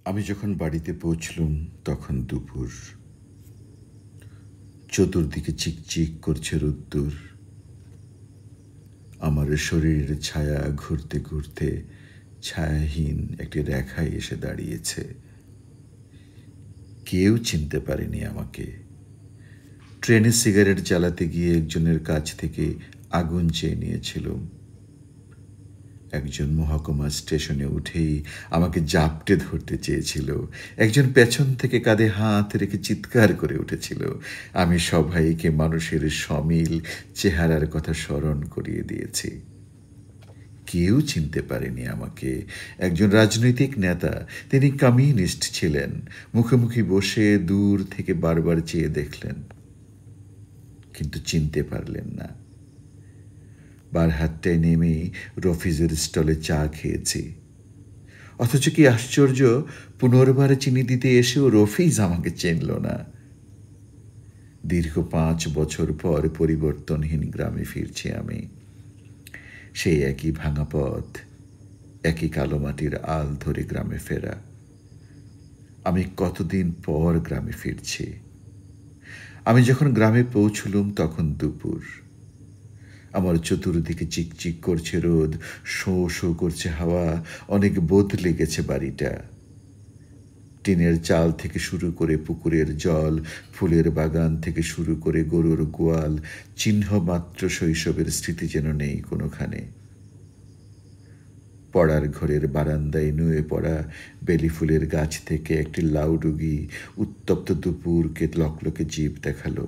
আমি যখন বাড়িতে পৌঁছলুম তখন দুপুর। চতুর্দিকে চিকচিক করছে রোদ্দুর। আমার শরীরের ছায়া ঘুরতে ঘুরতে ছায়াহীন একটি রেখায় এসে দাঁড়িয়েছে। কেউ চিনতে পারেনি আমাকে। ট্রেনে সিগারেট জ্বালাতে গিয়ে একজনের কাছ থেকে আগুন চেয়ে নিয়েছিলুম। একজন মহকুমা স্টেশনে উঠেই আমাকে জাপটে ধরতে চেয়েছিল। একজন পেছন থেকে কাঁধে হাত রেখে চিৎকার করে উঠেছিল। আমি সবাইকে মানুষের সমিল চেহারার কথা স্মরণ করিয়ে দিয়েছি। কেউ চিনতে পারেনি আমাকে। একজন রাজনৈতিক নেতা, তিনি কমিউনিস্ট ছিলেন, মুখোমুখি বসে দূর থেকে বারবার চেয়ে দেখলেন, কিন্তু চিনতে পারলেন না। বারহাট্টায় নেমে রফিজের স্টলে চা খেয়েছি। অথচ কি আশ্চর্য, পুনর্বার চিনি দিতে এসেও রফিজ আমাকে চিনল না। দীর্ঘ 5 বছর পর পরিবর্তনহীন গ্রামে ফিরছি আমি। সেই একই ভাঙা পথ, একই কালো মাটির আল ধরে গ্রামে ফেরা। আমি কতদিন পর গ্রামে ফিরছি। আমি যখন গ্রামে পৌঁছলুম তখন দুপুর। আমার চতুর্দিকে চিকচিক করছে রোদ, শোঁ শোঁ করছে হাওয়া। অনেক বদলে গেছে বাড়িটা। টিনের চাল থেকে শুরু করে পুকুরের জল, ফুলের বাগান থেকে শুরু করে গরুর গোয়াল, চিহ্ন মাত্র শৈশবের স্মৃতি যেন নেই কোনোখানে। পড়ার ঘরের বারান্দায় নুয়ে পড়া বেলি ফুলের গাছ থেকে একটি লাউডুগি উত্তপ্ত দুপুরকে লকলকে জীব দেখালো।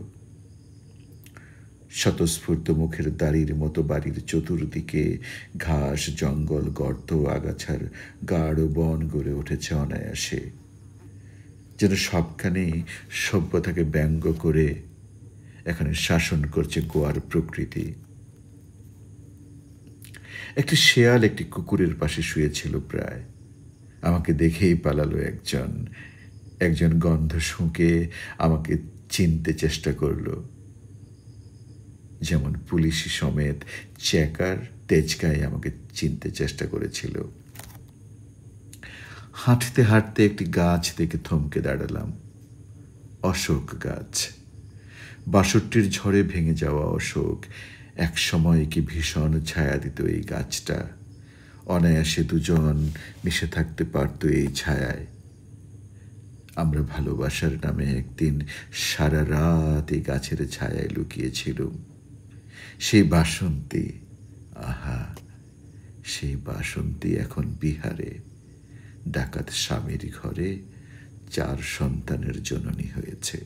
স্বতঃস্ফূর্ত মুখের দাড়ির মতো বাড়ির চতুর্দিকে ঘাস, জঙ্গল, গর্ত, আগাছার গাঢ় বন গড়ে উঠেছে অনায়াসে। যেন সবখানেই সভ্যতাকে ব্যঙ্গ করে এখানে শাসন করছে গোয়ার প্রকৃতি। একটি শেয়াল একটি কুকুরের পাশে শুয়েছিল প্রায়। আমাকে দেখেই পালালো একজন। একজন গন্ধ শুঁকে আমাকে চিনতে চেষ্টা করলো। যেমন পুলিশি সমেত চেকার তেজকাই আমাকে চিনতে চেষ্টা করেছিল। হাঁটতে হাঁটতে একটি গাছ দেখে থমকে দাঁড়ালাম। অশোক গাছ। ৬২ ঝড়ে ভেঙে যাওয়া অশোক। এক সময় কি ভীষণ ছায়া দিত এই গাছটা। অনায়াসে দুজন মিশে থাকতে পারত এই ছায়ায়। আমরা ভালোবাসার নামে একদিন সারা রাত এই গাছের ছায়ায় লুকিয়েছিলুম। সেই বাসন্তী, আহা, সেই বাসন্তী এখন বিহারে, ডাকাত স্বামীর ঘরে 4 সন্তানের জননী হয়েছে।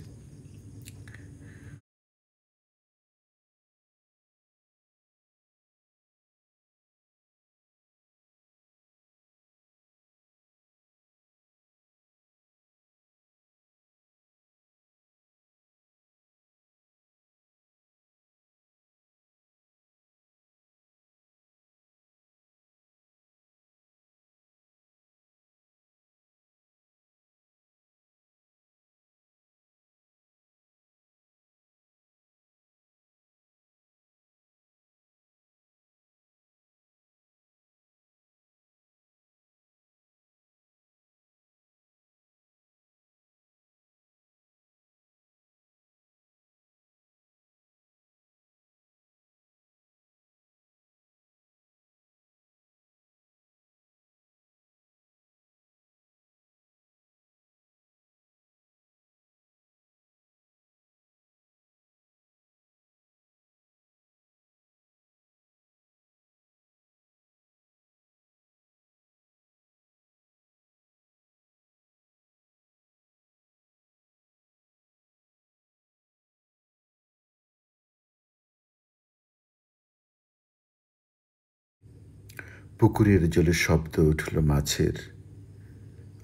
পুকুরের জলে শব্দ উঠল মাছের।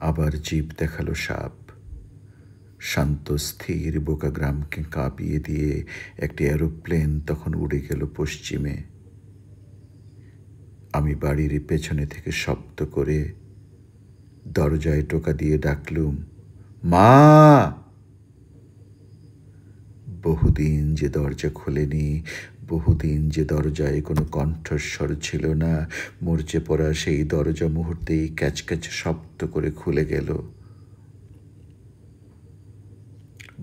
আবার জীব দেখালো সাপ। শান্ত স্থির বোকা গ্রামকে কাঁপিয়ে দিয়ে একটি এরোপ্লেন তখন উড়ে গেল পশ্চিমে। আমি বাড়ির পেছনে থেকে শব্দ করে দরজায় টোকা দিয়ে ডাকলুম, মা। বহুদিন যে দরজা খোলেনি, বহুদিন যে দরজায় কোনো কণ্ঠস্বর ছিল না, মরচে পড়া সেই দরজা মুহূর্তেই ক্যাচক্যাচ শব্দ করে খুলে গেল।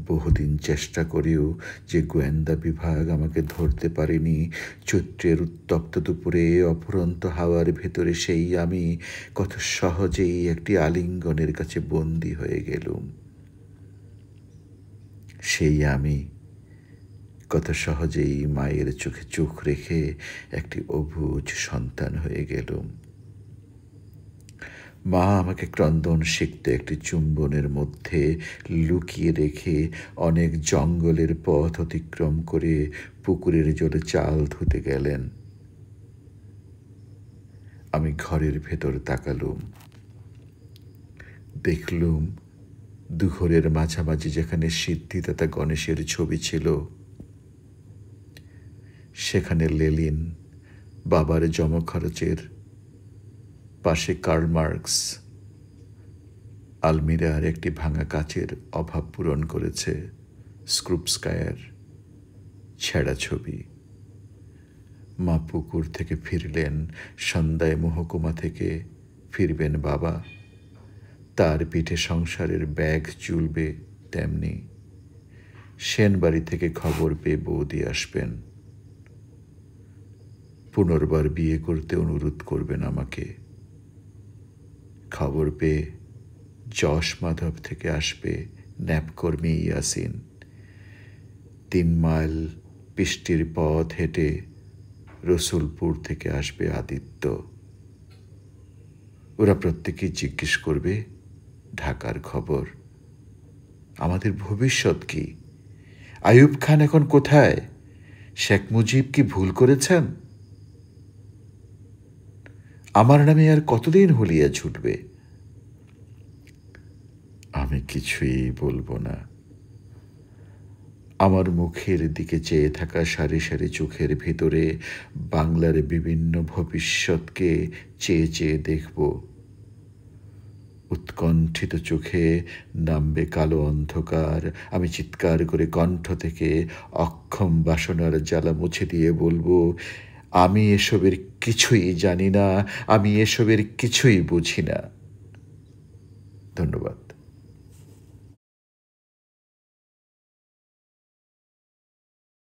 বহুদিন চেষ্টা করেও যে গোয়েন্দা বিভাগ আমাকে ধরতে পারেনি, চৈত্রের উত্তপ্ত দুপুরে অফুরন্ত হাওয়ার ভেতরে সেই আমি কত সহজেই একটি আলিঙ্গনের কাছে বন্দী হয়ে গেলুম। সেই আমি কত সহজেই মায়ের চোখে চোখ রেখে একটি অবুঝ সন্তান হয়ে গেলুম। মা আমাকে ক্রন্দন শিখতে একটি চুম্বনের মধ্যে লুকিয়ে রেখে অনেক জঙ্গলের পথ অতিক্রম করে পুকুরের জলে চাল ধুতে গেলেন। আমি ঘরের ভেতর তাকালুম, দেখলুম দুঘরের মাঝামাঝি যেখানে সিদ্ধিদাতা গণেশের ছবি ছিল, সেখানে লেলিন, বাবার জমাখরচের পাশে কার্ল মার্কস, আলমিরার একটি ভাঙা কাচের অভাব পূরণ করেছে স্ক্রুপস্কায়ার ছেঁড়া ছবি। মা পুকুর থেকে ফিরলেন, সন্ধ্যায় মহকুমা থেকে ফিরবেন বাবা, তার পিঠে সংসারের ব্যাগ চুলবে তেমনি। সেনবাড়ি থেকে খবর পেয়ে বৌদি আসবেন, পুনর্বার বিয়ে করতে অনুরোধ করবেন আমাকে। খবর পেয়ে যশ মাধব থেকে আসবে ন্যাপকর্মী ইয়াসিন। 3 মাইল পিষ্টির পথ হেঁটে রসুলপুর থেকে আসবে আদিত্য। ওরা প্রত্যেকেই জিজ্ঞেস করবে ঢাকার খবর। আমাদের ভবিষ্যৎ কি? আইয়ুব খান এখন কোথায়? শেখ মুজিব কি ভুল করেছেন? আমার নামে আর কতদিন হুলিয়া ছুটবে? আমি কিছুই বলবো না। আমার মুখের দিকে চেয়ে থাকা সারি সারি চোখের ভিতরে বাংলার বিভিন্ন ভবিষ্যৎকে চেয়ে চেয়ে দেখব। উৎকণ্ঠিত চোখে নামবে কালো অন্ধকার। আমি চিৎকার করে কণ্ঠ থেকে অক্ষম বাসনার জ্বালা মুছে দিয়ে বলবো, আমি এসবের কিছুই জানি না, আমি এসবের কিছুই বুঝি না। ধন্যবাদ।